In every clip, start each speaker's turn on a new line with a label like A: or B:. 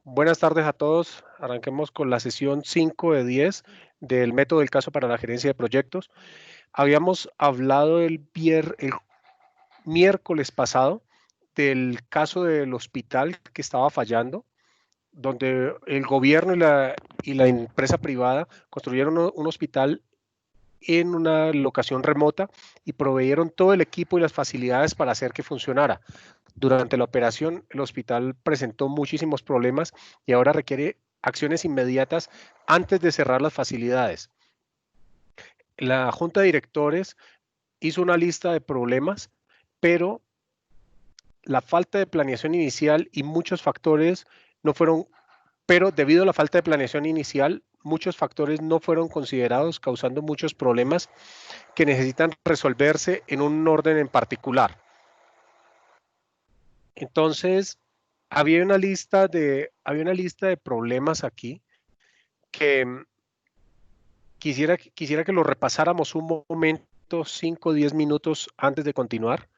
A: Buenas tardes a todos. Arranquemos con la sesión 5 de 10 del método del caso para la gerencia de proyectos. Habíamos hablado el miércoles pasado del caso del hospital que estaba fallando, donde el gobierno y la empresa privada construyeron un hospital en una locación remota y proveyeron todo el equipo y las facilidades para hacer que funcionara. Durante la operación, el hospital presentó muchísimos problemas y ahora requiere acciones inmediatas antes de cerrar las facilidades. La junta de directores hizo una lista de problemas, pero la falta de planeación inicial y muchos factores no fueron, pero debido a la falta de planeación inicial, muchos factores no fueron considerados, causando muchos problemas que necesitan resolverse en un orden en particular. Entonces, había una lista de problemas aquí que quisiera que lo repasáramos un momento, 5 o 10 minutos antes de continuar.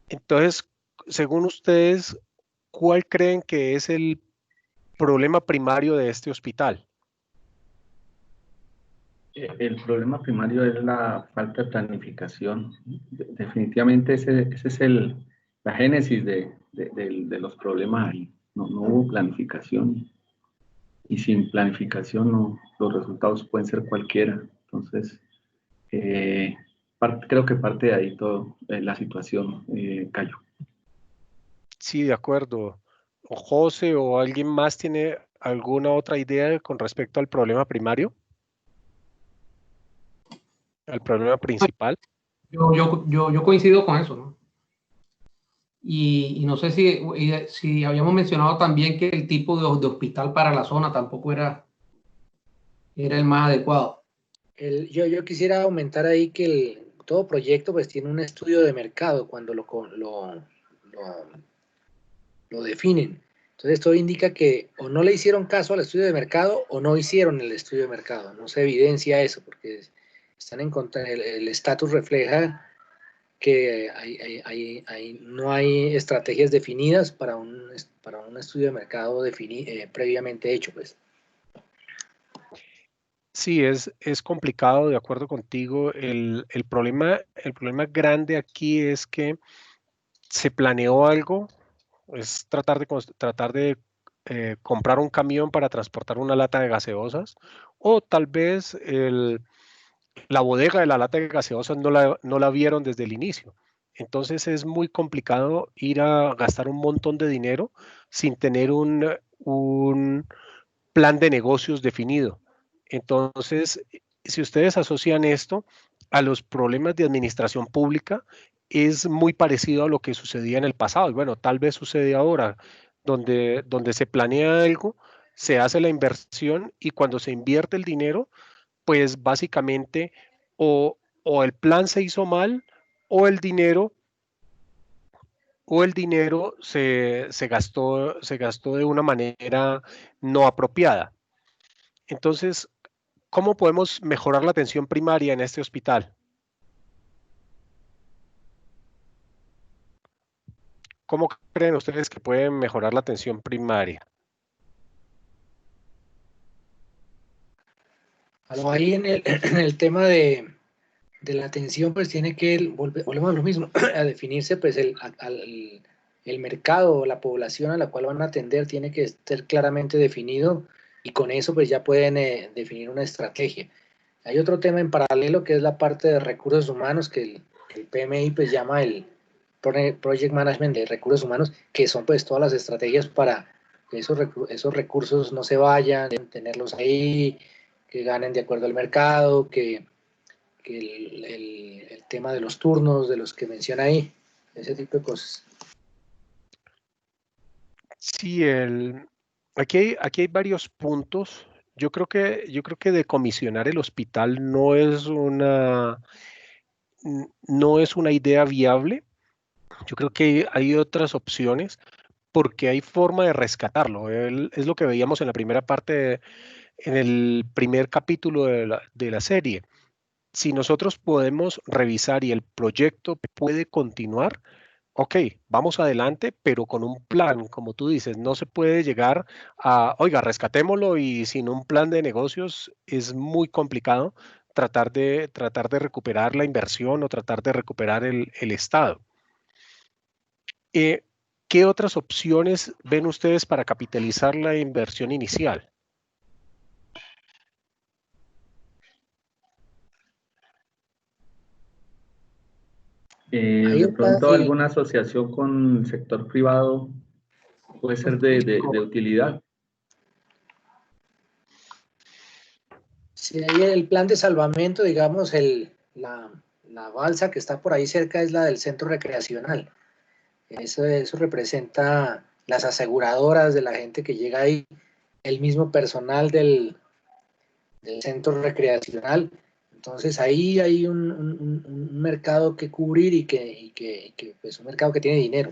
A: Entonces, según ustedes, ¿cuál creen que es el problema primario de este hospital?
B: El problema primario es la falta de planificación. Definitivamente ese es la génesis de los problemas ahí. No hubo planificación y sin planificación los resultados pueden ser cualquiera. Entonces, creo que parte de ahí todo la situación, Cayo.
A: Sí, de acuerdo. O José o alguien más tiene alguna otra idea con respecto al problema primario, al problema principal.
C: Yo coincido con eso, ¿no? Y no sé si habíamos mencionado también que el tipo de hospital para la zona tampoco era el más adecuado.
D: Yo quisiera aumentar ahí que todo proyecto pues tiene un estudio de mercado cuando lo definen. Entonces esto indica que o no le hicieron caso al estudio de mercado o no hicieron el estudio de mercado. No se evidencia eso porque están en contra, el estatus refleja que no hay estrategias definidas para un estudio de mercado previamente hecho, pues.
A: Sí, es complicado, de acuerdo contigo. El problema grande aquí es que se planeó algo, es tratar de comprar un camión para transportar una lata de gaseosas, o tal vez la bodega de la lata de gaseosas no la vieron desde el inicio. Entonces es muy complicado ir a gastar un montón de dinero sin tener un plan de negocios definido. Entonces, si ustedes asocian esto a los problemas de administración pública, es muy parecido a lo que sucedía en el pasado. Y bueno, tal vez sucede ahora, donde se planea algo, se hace la inversión y cuando se invierte el dinero, pues básicamente o el plan se hizo mal o el dinero se gastó de una manera no apropiada. Entonces, ¿cómo podemos mejorar la atención primaria en este hospital? ¿Cómo creen ustedes que pueden mejorar la atención primaria?
D: Ahí en el tema de la atención, pues tiene que, volvemos a lo mismo, a definirse pues el mercado o la población a la cual van a atender tiene que estar claramente definido y con eso pues ya pueden definir una estrategia. Hay otro tema en paralelo que es la parte de recursos humanos que el PMI pues llama el Project Management de Recursos Humanos, que son pues todas las estrategias para que esos recursos no se vayan, tenerlos ahí, que ganen de acuerdo al mercado, que el tema de los turnos, de los que menciona ahí, ese tipo de cosas.
A: Sí, aquí hay varios puntos. Yo creo que decomisionar el hospital no es una idea viable. Yo creo que hay otras opciones porque hay forma de rescatarlo. Es lo que veíamos en la primera parte, en el primer capítulo de la serie. Si nosotros podemos revisar y el proyecto puede continuar, ok, vamos adelante, pero con un plan, como tú dices, no se puede llegar a, oiga, rescatémoslo y sin un plan de negocios es muy complicado tratar de recuperar la inversión o tratar de recuperar el estado. Eh, ¿Qué otras opciones ven ustedes para capitalizar la inversión inicial?
D: Hay
B: De
D: un plan,
B: pronto alguna asociación con el sector privado puede ser de utilidad.
D: sí, hay el plan de salvamento, digamos, la balsa que está por ahí cerca es la del centro recreacional. Eso representa las aseguradoras de la gente que llega ahí, el mismo personal del centro recreacional. Entonces ahí hay un mercado que cubrir y que pues un mercado que tiene dinero.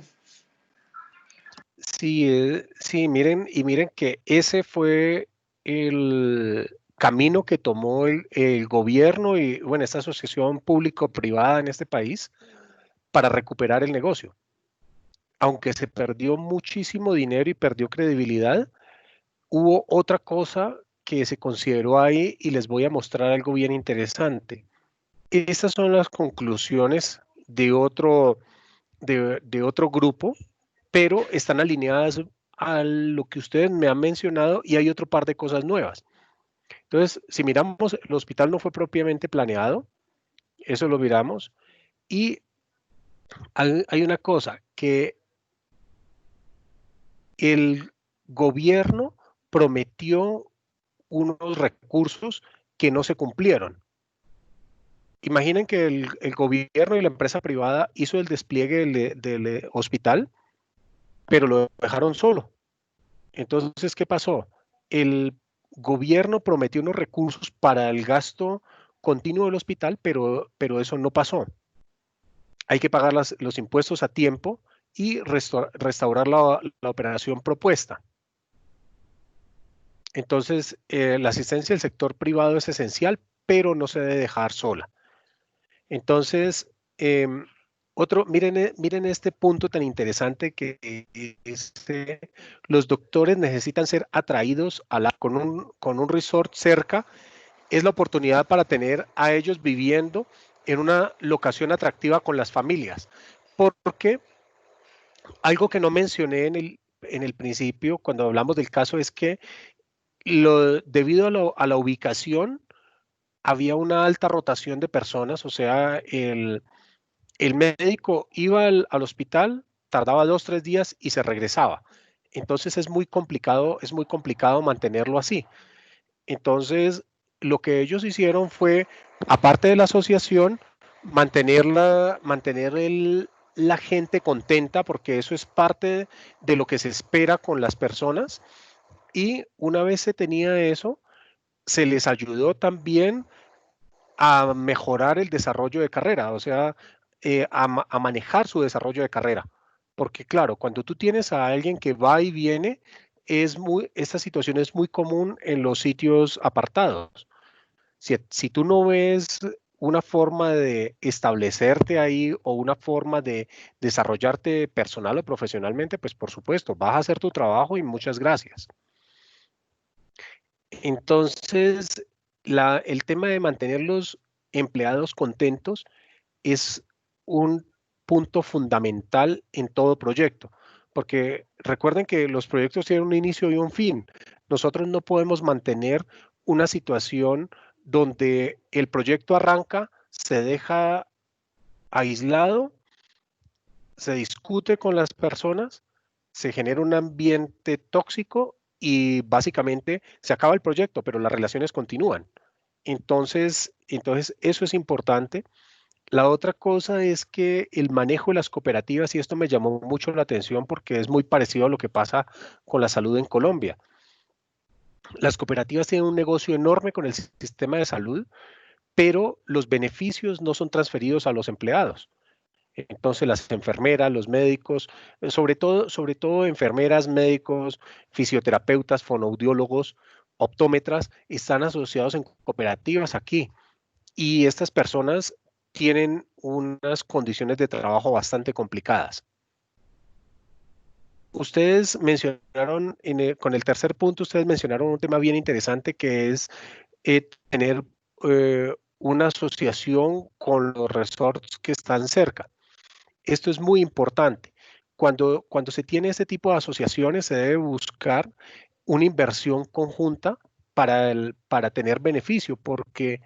A: Sí, sí, miren, y miren que ese fue el camino que tomó el gobierno y, bueno, esta asociación público-privada en este país para recuperar el negocio. Aunque se perdió muchísimo dinero y perdió credibilidad, hubo otra cosa que se consideró ahí y les voy a mostrar algo bien interesante. Estas son las conclusiones de otro grupo, pero están alineadas a lo que ustedes me han mencionado y hay otro par de cosas nuevas. Entonces, si miramos, el hospital no fue propiamente planeado, eso lo miramos, y hay una cosa, que el gobierno prometió unos recursos que no se cumplieron. Imaginen que el gobierno y la empresa privada hizo el despliegue del hospital, pero lo dejaron solo. Entonces, ¿qué pasó? El gobierno prometió unos recursos para el gasto continuo del hospital, pero eso no pasó. Hay que pagar los impuestos a tiempo y restaurar la operación propuesta. Entonces, la asistencia del sector privado es esencial, pero no se debe dejar sola. Entonces, miren este punto tan interesante que los doctores necesitan ser atraídos con un resort cerca. Es la oportunidad para tener a ellos viviendo en una locación atractiva con las familias. Porque algo que no mencioné en el principio, cuando hablamos del caso, es que debido a la ubicación, había una alta rotación de personas, o sea, el médico iba al hospital, tardaba 2, 3 días y se regresaba. Entonces es muy complicado mantenerlo así. Entonces, lo que ellos hicieron fue, aparte de la asociación, mantener la gente contenta, porque eso es parte de lo que se espera con las personas. Y una vez se tenía eso, se les ayudó también a mejorar el desarrollo de carrera, o sea, a manejar su desarrollo de carrera. Porque claro, cuando tú tienes a alguien que va y viene, esta situación es muy común en los sitios apartados. Si tú no ves una forma de establecerte ahí o una forma de desarrollarte personal o profesionalmente, pues por supuesto, vas a hacer tu trabajo y muchas gracias. Entonces, el tema de mantener los empleados contentos es un punto fundamental en todo proyecto, porque recuerden que los proyectos tienen un inicio y un fin. Nosotros no podemos mantener una situación donde el proyecto arranca, se deja aislado, se discute con las personas, se genera un ambiente tóxico y básicamente se acaba el proyecto, pero las relaciones continúan. Entonces eso es importante. La otra cosa es que el manejo de las cooperativas, y esto me llamó mucho la atención porque es muy parecido a lo que pasa con la salud en Colombia. Las cooperativas tienen un negocio enorme con el sistema de salud, pero los beneficios no son transferidos a los empleados. Entonces las enfermeras, los médicos, sobre todo enfermeras, médicos, fisioterapeutas, fonoaudiólogos, optómetras, están asociados en cooperativas aquí. Y estas personas tienen unas condiciones de trabajo bastante complicadas. ustedes mencionaron, con el tercer punto, ustedes mencionaron un tema bien interesante que es tener una asociación con los resorts que están cerca. Esto es muy importante. Cuando se tiene este tipo de asociaciones, se debe buscar una inversión conjunta para tener beneficio, porque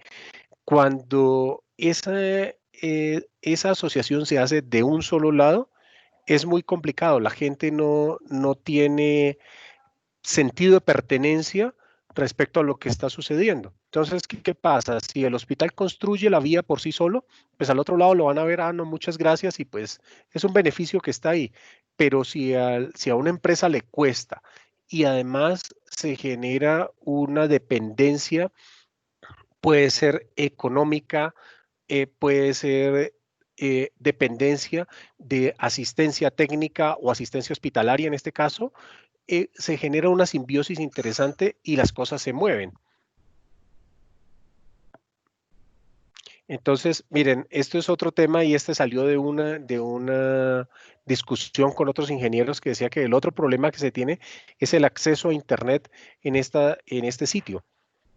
A: cuando esa asociación se hace de un solo lado, es muy complicado. La gente no tiene sentido de pertenencia respecto a lo que está sucediendo. Entonces, ¿qué pasa? Si el hospital construye la vía por sí solo, pues al otro lado lo van a ver, ah, no, muchas gracias, y pues es un beneficio que está ahí. Pero si a una empresa le cuesta y además se genera una dependencia, puede ser económica, puede ser dependencia de asistencia técnica o asistencia hospitalaria en este caso, se genera una simbiosis interesante y las cosas se mueven. Entonces, miren, esto es otro tema y este salió de una discusión con otros ingenieros que decía que el otro problema que se tiene es el acceso a Internet en este sitio.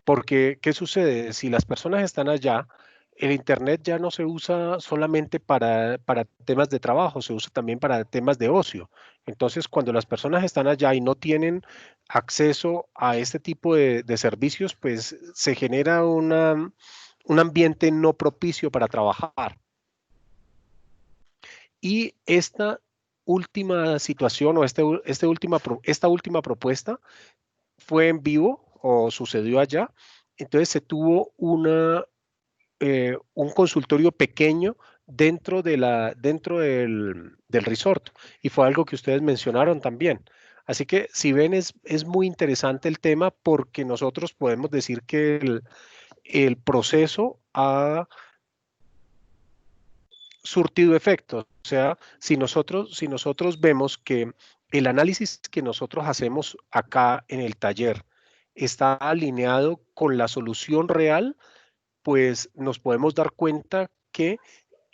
A: Porque, ¿qué sucede? Si las personas están allá, el Internet ya no se usa solamente para temas de trabajo, se usa también para temas de ocio. Entonces, cuando las personas están allá y no tienen acceso a este tipo de servicios, pues se genera un ambiente no propicio para trabajar. Y esta última situación o esta última propuesta fue en vivo o sucedió allá. Entonces se tuvo un consultorio pequeño dentro del resort y fue algo que ustedes mencionaron también. Así que si ven es muy interesante el tema porque nosotros podemos decir que el proceso ha surtido efectos. O sea, si nosotros vemos que el análisis que nosotros hacemos acá en el taller está alineado con la solución real, pues nos podemos dar cuenta que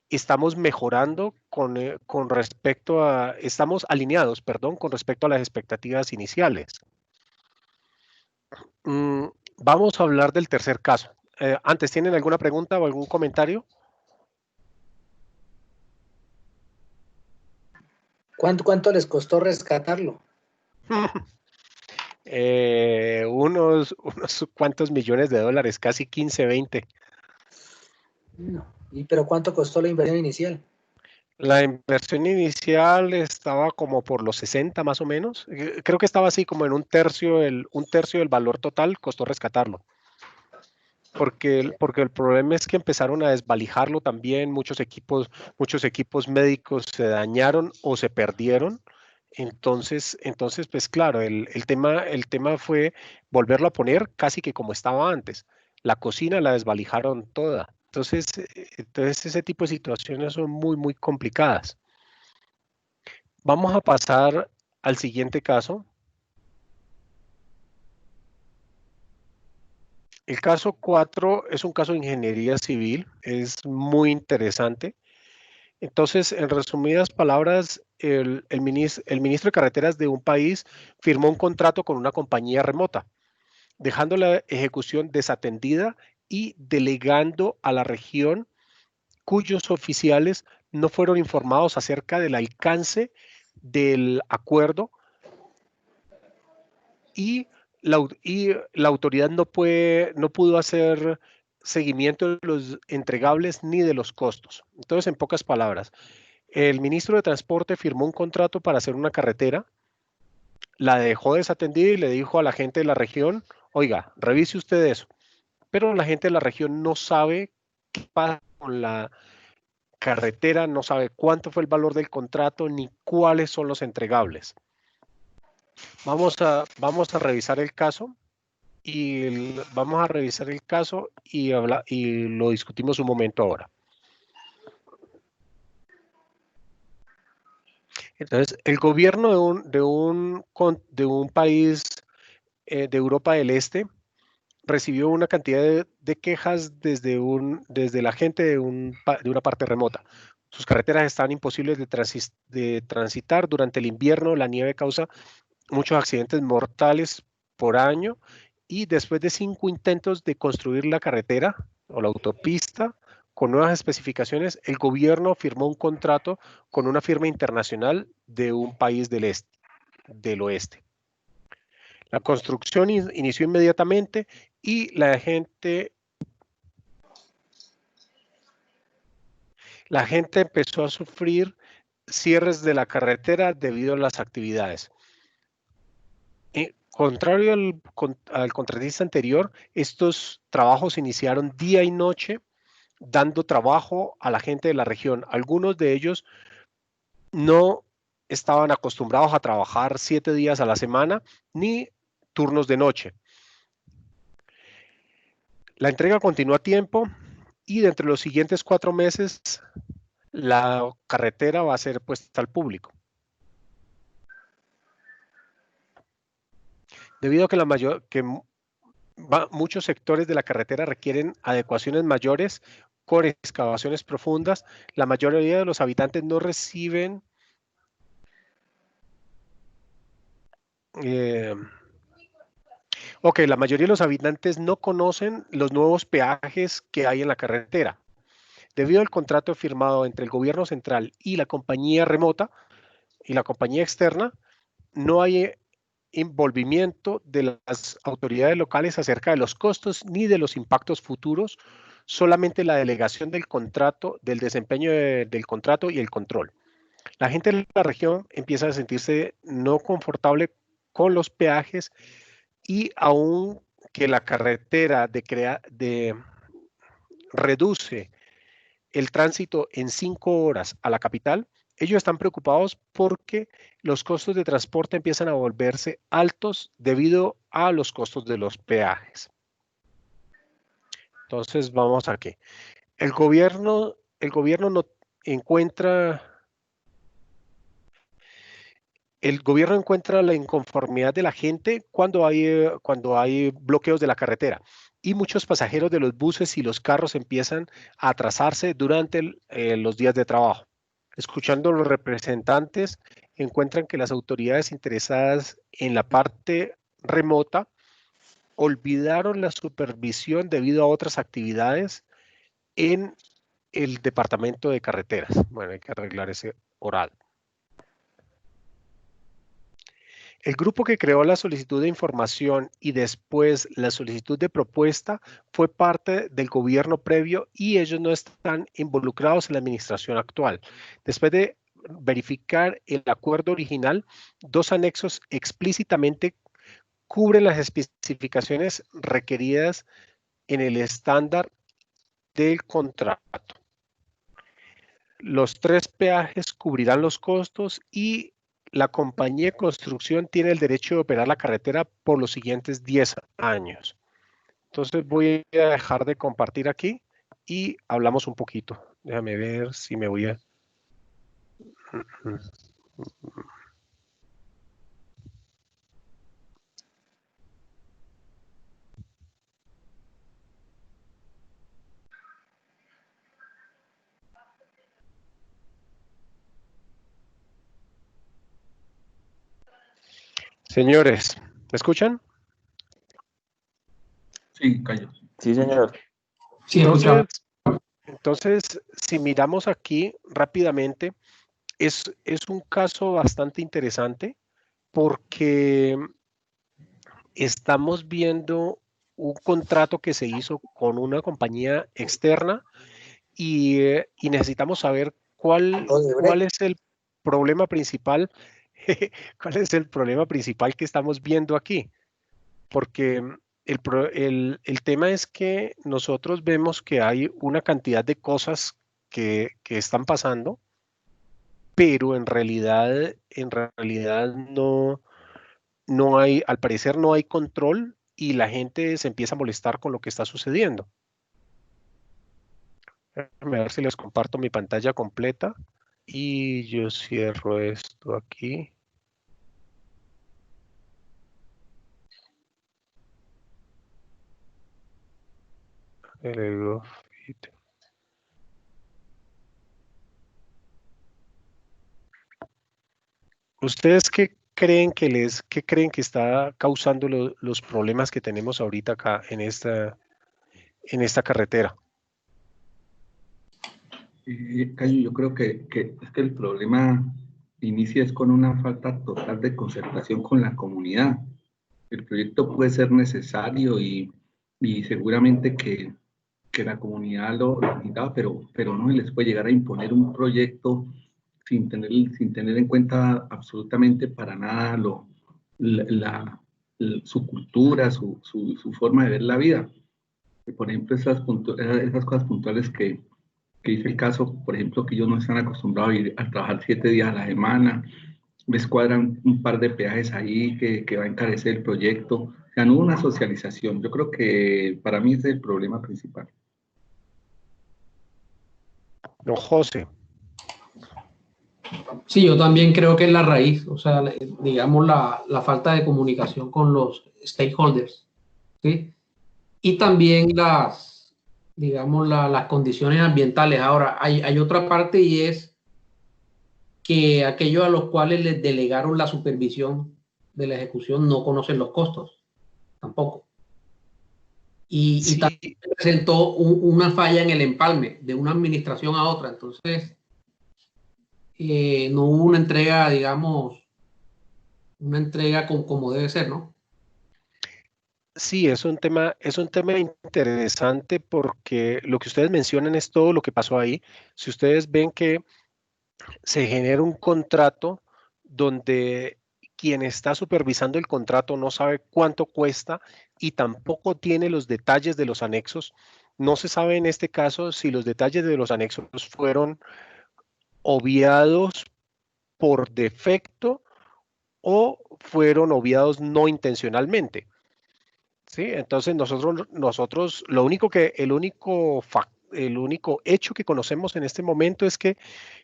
A: estamos mejorando estamos alineados, perdón, con respecto a las expectativas iniciales. Vamos a hablar del tercer caso. Antes, ¿tienen alguna pregunta o algún comentario?
D: ¿Cuánto les costó rescatarlo?
A: Unos cuantos millones de dólares, casi 15, 20.
D: No. ¿Pero cuánto costó la inversión inicial?
A: La inversión inicial estaba como por los 60 más o menos. Creo que estaba así como en un tercio del valor total, costó rescatarlo. Porque el problema es que empezaron a desvalijarlo también, muchos equipos médicos se dañaron o se perdieron. Entonces pues claro, el tema fue volverlo a poner casi que como estaba antes. La cocina la desvalijaron toda. Entonces ese tipo de situaciones son muy, muy complicadas. Vamos a pasar al siguiente caso. El caso 4 es un caso de ingeniería civil, es muy interesante. Entonces, en resumidas palabras, el ministro de Carreteras de un país firmó un contrato con una compañía remota, dejando la ejecución desatendida y delegando a la región cuyos oficiales no fueron informados acerca del alcance del acuerdo y la autoridad no pudo hacer seguimiento de los entregables ni de los costos. Entonces, en pocas palabras, el ministro de Transporte firmó un contrato para hacer una carretera, la dejó desatendida y le dijo a la gente de la región, oiga, revise usted eso. Pero la gente de la región no sabe qué pasa con la carretera, no sabe cuánto fue el valor del contrato ni cuáles son los entregables. Vamos a revisar el caso y lo discutimos un momento ahora. Entonces, el gobierno de un país de Europa del Este recibió una cantidad de quejas desde la gente de una parte remota. Sus carreteras están imposibles de transitar. Durante el invierno, la nieve causa muchos accidentes mortales por año, y después de 5 intentos de construir la carretera o la autopista con nuevas especificaciones, el gobierno firmó un contrato con una firma internacional de un país del oeste. La construcción inició inmediatamente y la gente empezó a sufrir cierres de la carretera debido a las actividades. Contrario al contratista anterior, estos trabajos iniciaron día y noche, dando trabajo a la gente de la región. Algunos de ellos no estaban acostumbrados a trabajar 7 días a la semana ni turnos de noche. La entrega continuó a tiempo y dentro de los siguientes 4 meses la carretera va a ser puesta al público. Debido a que muchos sectores de la carretera requieren adecuaciones mayores con excavaciones profundas, la mayoría de los habitantes no reciben la mayoría de los habitantes no conocen los nuevos peajes que hay en la carretera. Debido al contrato firmado entre el gobierno central y la compañía remota y la compañía externa, no hay envolvimiento de las autoridades locales acerca de los costos ni de los impactos futuros, solamente la delegación del contrato, del desempeño del contrato y el control. La gente de la región empieza a sentirse no confortable con los peajes, y aún que la carretera reduce el tránsito en 5 horas a la capital, ellos están preocupados porque los costos de transporte empiezan a volverse altos debido a los costos de los peajes. Entonces vamos aquí. El gobierno no encuentra la inconformidad de la gente cuando hay bloqueos de la carretera, y muchos pasajeros de los buses y los carros empiezan a atrasarse durante los días de trabajo. Escuchando a los representantes, encuentran que las autoridades interesadas en la parte remota olvidaron la supervisión debido a otras actividades en el departamento de carreteras. Bueno, hay que arreglar ese oral. El grupo que creó la solicitud de información y después la solicitud de propuesta fue parte del gobierno previo y ellos no están involucrados en la administración actual. Después de verificar el acuerdo original, 2 anexos explícitamente cubren las especificaciones requeridas en el estándar del contrato. Los 3 peajes cubrirán los costos y la compañía de construcción tiene el derecho de operar la carretera por los siguientes 10 años. Entonces voy a dejar de compartir aquí y hablamos un poquito. Déjame ver si me voy a... Señores, ¿me escuchan?
B: Sí, Cayo.
E: Sí, señor.
C: Sí, escuchamos.
A: Entonces, si miramos aquí rápidamente, es un caso bastante interesante porque estamos viendo un contrato que se hizo con una compañía externa y necesitamos saber cuál es el problema principal, cuál es el problema principal que estamos viendo aquí. Porque el tema es que nosotros vemos que hay una cantidad de cosas que están pasando, pero en realidad no hay, al parecer no hay control y la gente se empieza a molestar con lo que está sucediendo. Déjame ver si les comparto mi pantalla completa y yo cierro esto aquí. ¿Ustedes qué creen que está causando los problemas que tenemos ahorita acá en esta carretera?
B: Cayo, yo creo que es que el problema inicia es con una falta total de concertación con la comunidad. El proyecto puede ser necesario y seguramente que la comunidad lo necesitaba, pero no se les puede llegar a imponer un proyecto sin tener en cuenta absolutamente para nada su cultura, su forma de ver la vida. Por ejemplo, esas cosas puntuales que dice el caso, por ejemplo, que ellos no están acostumbrados a trabajar 7 días a la semana, les cuadran un par de peajes ahí que va a encarecer el proyecto. O sea, no hubo una socialización. Yo creo que para mí ese es el problema principal.
A: Don José,
C: Sí, yo también creo que es la raíz, o sea, digamos la falta de comunicación con los stakeholders, ¿sí? Y también digamos, las condiciones ambientales. Ahora, hay otra parte y es que aquellos a los cuales les delegaron la supervisión de la ejecución no conocen los costos, tampoco. Y también
A: sí,
C: presentó una falla en el empalme de una administración a otra. Entonces, no hubo una entrega, digamos, una entrega como debe ser, ¿no?
A: sí, es un tema interesante porque lo que ustedes mencionan es todo lo que pasó ahí. Si ustedes ven que se genera un contrato donde quien está supervisando el contrato no sabe cuánto cuesta y tampoco tiene los detalles de los anexos. No se sabe en este caso si los detalles de los anexos fueron obviados por defecto o fueron obviados no intencionalmente. ¿Sí? Entonces nosotros el único hecho que conocemos en este momento es que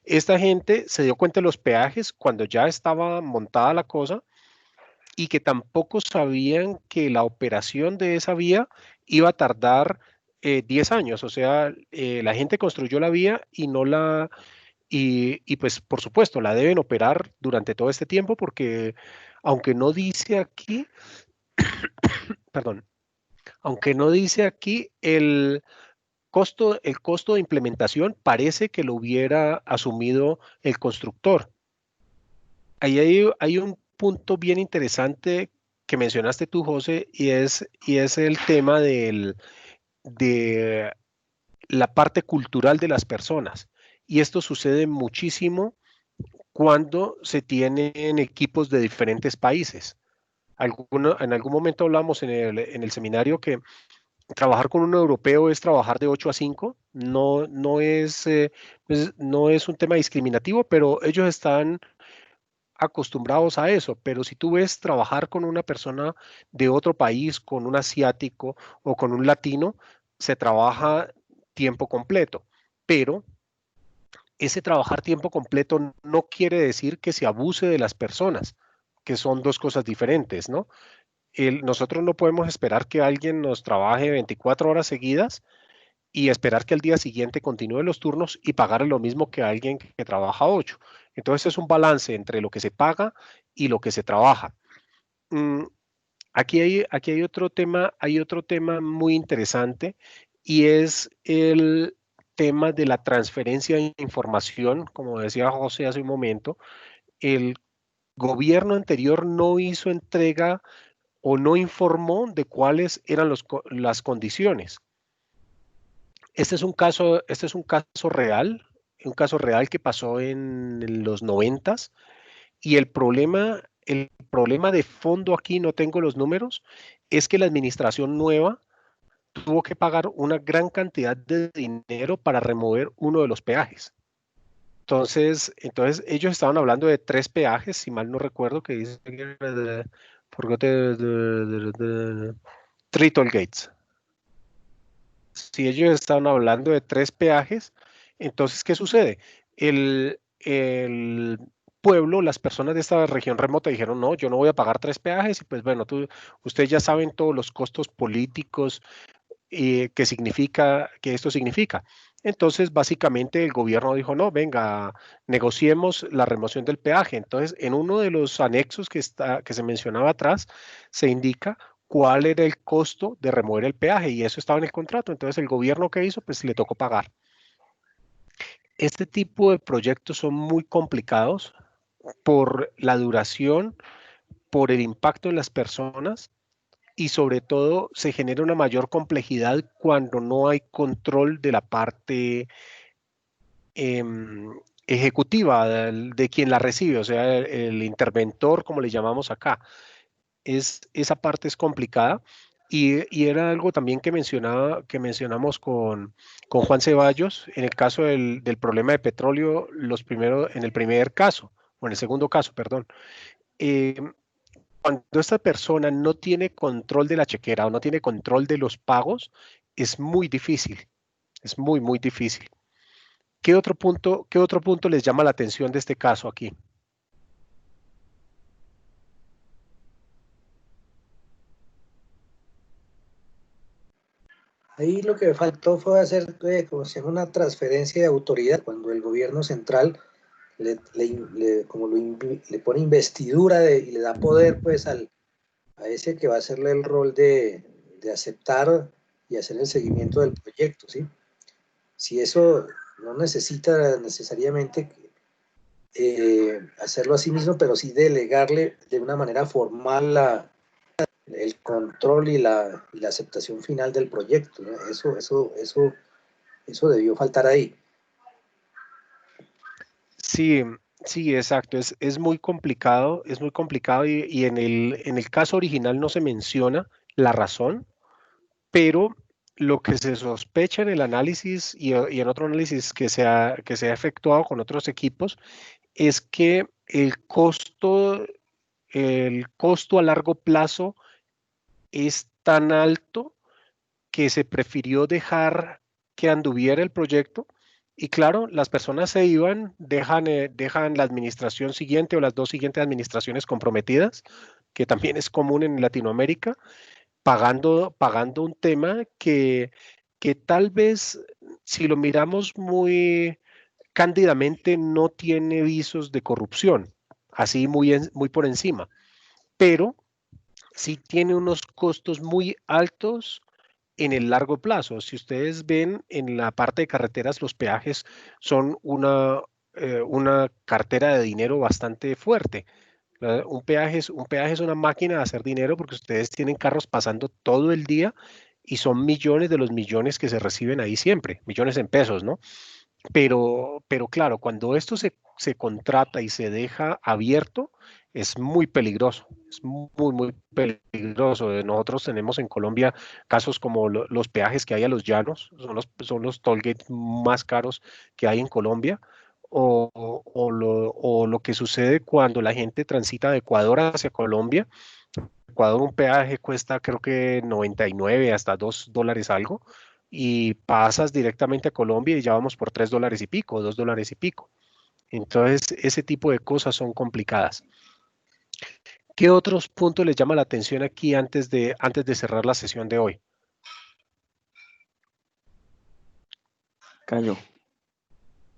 A: esta gente se dio cuenta de los peajes cuando ya estaba montada la cosa y que tampoco sabían que la operación de esa vía iba a tardar 10 años. O sea, la gente construyó la vía y no y pues por supuesto la deben operar durante todo este tiempo porque aunque no dice aquí, perdón, aunque no dice aquí el costo de implementación parece que lo hubiera asumido el constructor. Ahí hay un punto bien interesante que mencionaste tú, José, y es el tema de la parte cultural de las personas. Y esto sucede muchísimo cuando se tienen equipos de diferentes países. En algún momento hablamos en el seminario que trabajar con un europeo es trabajar de 8 a 5. No es un tema discriminativo, pero ellos están acostumbrados a eso. Pero si tú ves trabajar con una persona de otro país, con un asiático o con un latino, se trabaja tiempo completo. Pero ese trabajar tiempo completo no quiere decir que se abuse de las personas, que son dos cosas diferentes, ¿no? Nosotros no podemos esperar que alguien nos trabaje 24 horas seguidas y esperar que al día siguiente continúe los turnos y pagarle lo mismo que a alguien que trabaja 8. Entonces es un balance entre lo que se paga y lo que se trabaja. Mm, aquí hay otro tema muy interesante y es el tema de la transferencia de información. Como decía José hace un momento, el gobierno anterior no hizo entrega o no informó de cuáles eran las condiciones. Este es un caso real que pasó en los 90 y el problema de fondo aquí, no tengo los números, es que la administración nueva tuvo que pagar una gran cantidad de dinero para remover uno de los peajes. Entonces ellos estaban hablando de 3 peajes, si mal no recuerdo, que dice Three toll gates. Si ellos estaban hablando de 3 peajes, entonces, ¿qué sucede? El pueblo, las personas de esta región remota dijeron, no, yo no voy a pagar 3 peajes y pues bueno, ustedes ya saben todos los costos políticos que esto significa. Entonces, básicamente el gobierno dijo, no, venga, negociemos la remoción del peaje. Entonces, en uno de los anexos que se mencionaba atrás, se indica cuál era el costo de remover el peaje y eso estaba en el contrato. Entonces, el gobierno que hizo, pues le tocó pagar. Este tipo de proyectos son muy complicados por la duración, por el impacto en las personas y sobre todo se genera una mayor complejidad cuando no hay control de la parte ejecutiva de quien la recibe, o sea, el interventor, como le llamamos acá. Esa parte es complicada y era algo también que mencionamos con Juan Ceballos en el caso del problema de petróleo, en el primer caso, o en el segundo caso, perdón. Eh, Cuando esta persona no tiene control de la chequera o no tiene control de los pagos, es muy difícil, es muy, muy difícil. Qué otro punto les llama la atención de este caso aquí?
D: Ahí lo que faltó fue hacer como se llama, una transferencia de autoridad, cuando el gobierno central le pone investidura y le da poder pues a ese que va a hacerle el rol de aceptar y hacer el seguimiento del proyecto, ¿sí? Si eso no necesita necesariamente hacerlo a sí mismo, pero sí delegarle de una manera formal el control y la aceptación final del proyecto, ¿no? Eso debió faltar ahí.
A: Sí, sí, exacto. Es muy complicado y en el caso original no se menciona la razón, pero lo que se sospecha en el análisis y en otro análisis que se ha efectuado con otros equipos es que el costo a largo plazo es tan alto que se prefirió dejar que anduviera el proyecto. Y claro, las personas se iban, dejan la administración siguiente o las dos siguientes administraciones comprometidas, que también es común en Latinoamérica, pagando un tema que tal vez, si lo miramos muy cándidamente, no tiene visos de corrupción, así muy por encima, pero sí tiene unos costos muy altos en el largo plazo. Si ustedes ven en la parte de carreteras, los peajes son una cartera de dinero bastante fuerte. Un peaje es una máquina de hacer dinero porque ustedes tienen carros pasando todo el día y son millones de los millones que se reciben ahí siempre, millones en pesos, ¿no? Pero claro, cuando esto se contrata y se deja abierto, es muy peligroso, es muy, muy peligroso. Nosotros tenemos en Colombia casos como los peajes que hay a los llanos, son los toll gates más caros que hay en Colombia, o lo que sucede cuando la gente transita de Ecuador hacia Colombia. Ecuador un peaje cuesta creo que 99 hasta $2 algo y pasas directamente a Colombia y ya vamos por $3 y pico, $2 y pico. Entonces, ese tipo de cosas son complicadas. ¿Qué otros puntos les llama la atención aquí antes de cerrar la sesión de hoy?
E: Cayo,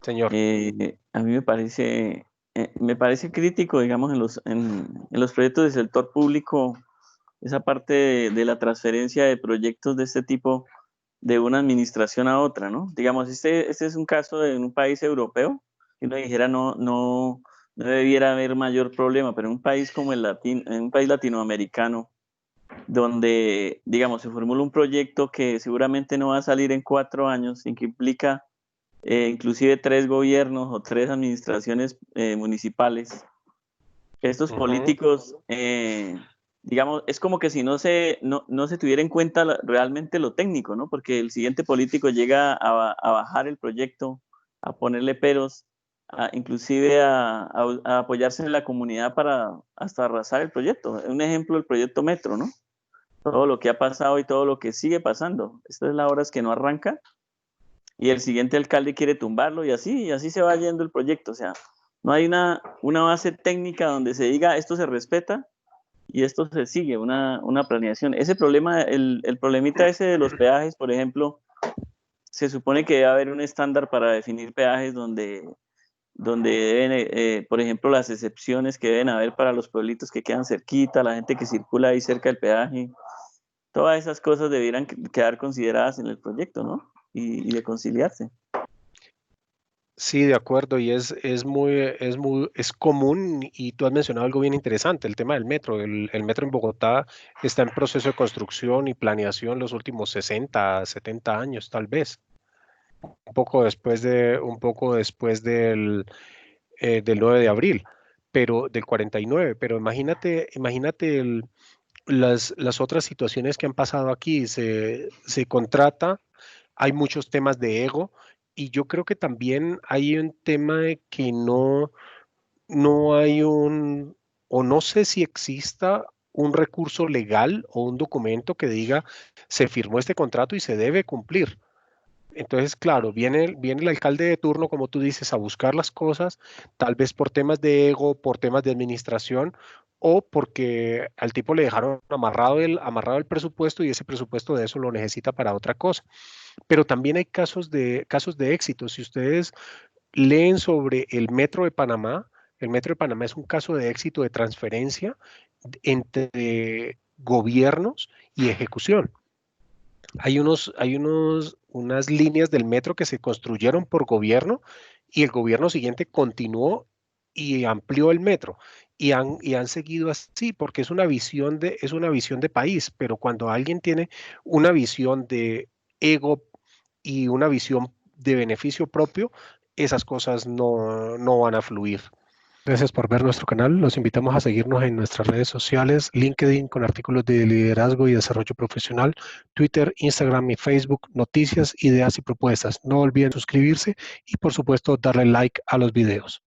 A: Señor.
E: a mí me parece crítico, digamos, en los proyectos del sector público, esa parte de la transferencia de proyectos de este tipo de una administración a otra, ¿no? Digamos, este es un caso de un país europeo, que uno dijera no debiera haber mayor problema, pero en un país como en un país latinoamericano, donde, digamos, se formula un proyecto que seguramente no va a salir en 4 años, y que implica inclusive 3 gobiernos o 3 administraciones municipales. Estos políticos, digamos, es como que si no se tuviera en cuenta realmente lo técnico, ¿no? Porque el siguiente político llega a bajar el proyecto, a ponerle peros, inclusive a apoyarse en la comunidad para hasta arrasar el proyecto. Un ejemplo, el proyecto Metro, ¿no? Todo lo que ha pasado y todo lo que sigue pasando. Esta es la hora que no arranca y el siguiente alcalde quiere tumbarlo y así se va yendo el proyecto. O sea, no hay una base técnica donde se diga esto se respeta y esto se sigue, una planeación. Ese problema, el problemita ese de los peajes, por ejemplo, se supone que debe haber un estándar para definir peajes donde deben, por ejemplo, las excepciones que deben haber para los pueblitos que quedan cerquita, la gente que circula ahí cerca del peaje, todas esas cosas debieran quedar consideradas en el proyecto, ¿no? Y de conciliarse.
A: Sí, de acuerdo, y es común, y tú has mencionado algo bien interesante, el tema del metro. El metro en Bogotá está en proceso de construcción y planeación los últimos 60, 70 años, tal vez. Un poco después del 9 de abril, pero del 49. Pero imagínate las otras situaciones que han pasado aquí. Se contrata, hay muchos temas de ego, y yo creo que también hay un tema de que no hay o no sé si exista un recurso legal o un documento que diga se firmó este contrato y se debe cumplir. Entonces, claro, viene el alcalde de turno, como tú dices, a buscar las cosas, tal vez por temas de ego, por temas de administración, o porque al tipo le dejaron amarrado el presupuesto, y ese presupuesto de eso lo necesita para otra cosa. Pero también hay casos de éxito. Si ustedes leen sobre el Metro de Panamá, el Metro de Panamá es un caso de éxito de transferencia entre gobiernos y ejecución. Unas líneas del metro que se construyeron por gobierno, y el gobierno siguiente continuó y amplió el metro, y han seguido así porque es una visión de país. Pero cuando alguien tiene una visión de ego y una visión de beneficio propio, esas cosas no van a fluir. Gracias por ver nuestro canal. Los invitamos a seguirnos en nuestras redes sociales: LinkedIn con artículos de liderazgo y desarrollo profesional, Twitter, Instagram y Facebook, noticias, ideas y propuestas. No olviden suscribirse y, por supuesto, darle like a los videos.